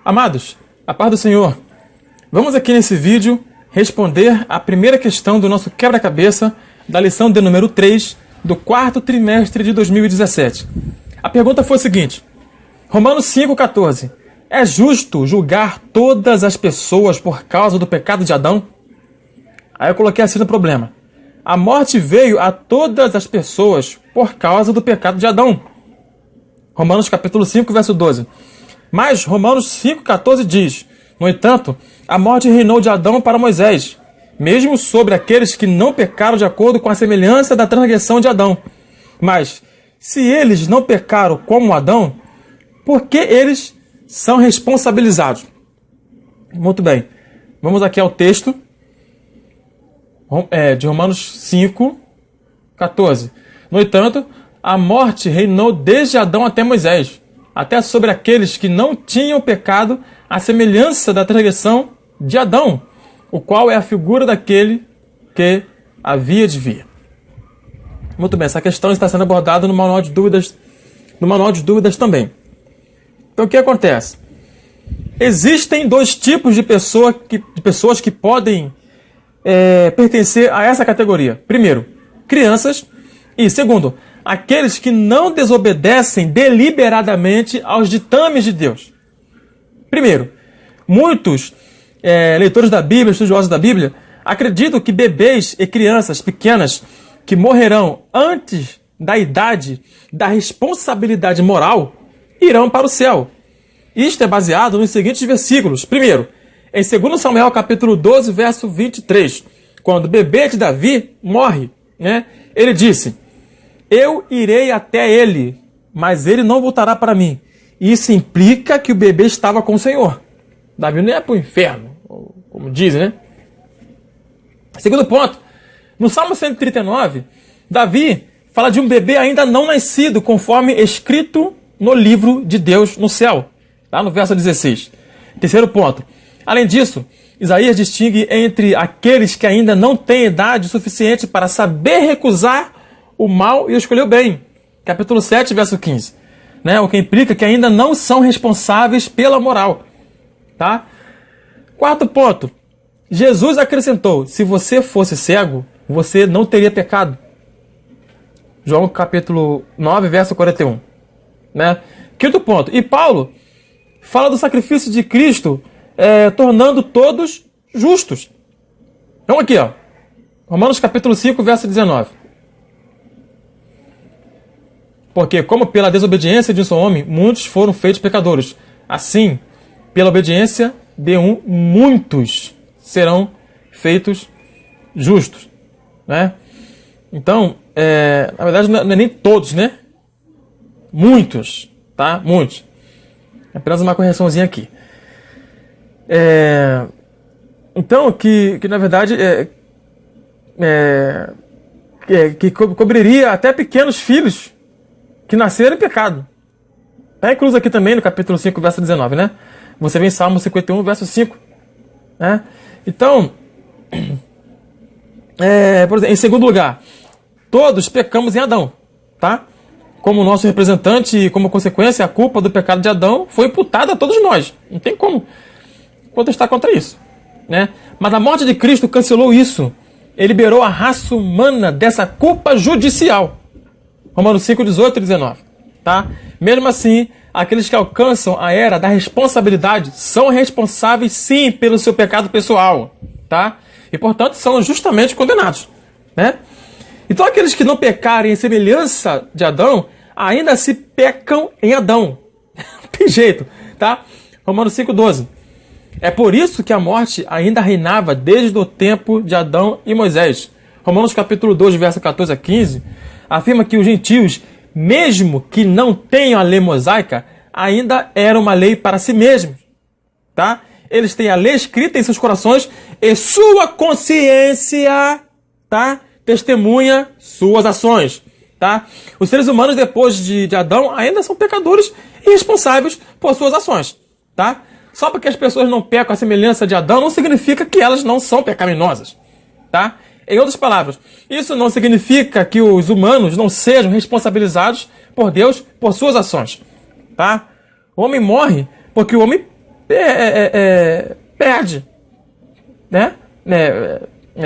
Amados, a paz do Senhor. Vamos aqui nesse vídeo responder a primeira questão do nosso quebra-cabeça da lição de número 3 do quarto trimestre de 2017. A pergunta foi a seguinte: Romanos 5,14. É justo julgar todas as pessoas por causa do pecado de Adão? Aí eu coloquei assim no problema. A morte veio a todas as pessoas por causa do pecado de Adão. Romanos capítulo 5, verso 12. Mas Romanos 5,14 diz: no entanto, a morte reinou de Adão para Moisés, mesmo sobre aqueles que não pecaram de acordo com a semelhança da transgressão de Adão. Mas, se eles não pecaram como Adão, por que eles são responsabilizados? Muito bem. Vamos aqui ao texto de Romanos 5,14. No entanto, a morte reinou desde Adão até Moisés, até sobre aqueles que não tinham pecado, a semelhança da transgressão de Adão, o qual é a figura daquele que havia de vir. Muito bem, essa questão está sendo abordada no manual de dúvidas também. Então o que acontece? Existem dois tipos de pessoas que podem pertencer a essa categoria. Primeiro, crianças, e segundo, aqueles que não desobedecem deliberadamente aos ditames de Deus. Primeiro, muitos leitores da Bíblia, estudiosos da Bíblia, acreditam que bebês e crianças pequenas que morrerão antes da idade da responsabilidade moral irão para o céu. Isto é baseado nos seguintes versículos. Primeiro, em 2 Samuel capítulo 12, verso 23, quando o bebê de Davi morre, ele disse: eu irei até ele, mas ele não voltará para mim. Isso implica que o bebê estava com o Senhor. Davi não ia para o inferno, como dizem, né? Segundo ponto, no Salmo 139, Davi fala de um bebê ainda não nascido, conforme escrito no livro de Deus no céu, lá no verso 16. Terceiro ponto, além disso, Isaías distingue entre aqueles que ainda não têm idade suficiente para saber recusar o mal e escolher o bem. Capítulo 7, verso 15. O que implica que ainda não são responsáveis pela moral. Tá? Quarto ponto. Jesus acrescentou: se você fosse cego, você não teria pecado. João capítulo 9, verso 41. Quinto ponto. E Paulo fala do sacrifício de Cristo tornando todos justos. Então aqui, Romanos capítulo 5, verso 19. Porque, como pela desobediência de um só homem, muitos foram feitos pecadores, assim, pela obediência de um, muitos serão feitos justos. Então, na verdade, não é nem todos, Muitos, tá? Muitos. Apenas uma correçãozinha aqui. Então, que na verdade, que cobriria até pequenos filhos que nasceram em pecado. Está incluso aqui também no capítulo 5, verso 19, Você vê em Salmo 51, verso 5. Então, por exemplo, em segundo lugar, todos pecamos em Adão, tá? Como nosso representante e como consequência, a culpa do pecado de Adão foi imputada a todos nós. Não tem como protestar contra isso, Mas a morte de Cristo cancelou isso. Ele liberou a raça humana dessa culpa judicial. Romanos 5, 18 e 19. Tá? Mesmo assim, aqueles que alcançam a era da responsabilidade são responsáveis, sim, pelo seu pecado pessoal. Tá? E, portanto, são justamente condenados. Então, aqueles que não pecarem em semelhança de Adão, ainda se pecam em Adão. Não tem jeito. Tá? Romanos 5, 12. É por isso que a morte ainda reinava desde o tempo de Adão e Moisés. Romanos capítulo 2, verso 14 a 15, afirma que os gentios, mesmo que não tenham a lei mosaica, ainda era uma lei para si mesmos. Tá? Eles têm a lei escrita em seus corações e sua consciência, tá, testemunha suas ações. Tá? Os seres humanos, depois de Adão, ainda são pecadores e responsáveis por suas ações. Tá? Só porque as pessoas não pecam à semelhança de Adão, não significa que elas não são pecaminosas. Tá? Em outras palavras, isso não significa que os humanos não sejam responsabilizados por Deus por suas ações. Tá? O homem morre porque o homem perde, né?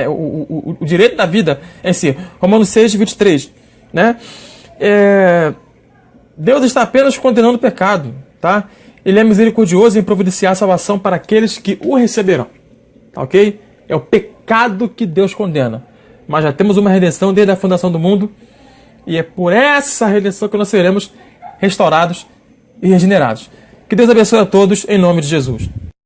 O direito da vida em si. Romanos 6, 23, né? Deus está apenas condenando o pecado, tá? Ele é misericordioso em providenciar a salvação para aqueles que o receberão, tá, ok? É o pecado que Deus condena, mas já temos uma redenção desde a fundação do mundo, e é por essa redenção que nós seremos restaurados e regenerados. Que Deus abençoe a todos em nome de Jesus.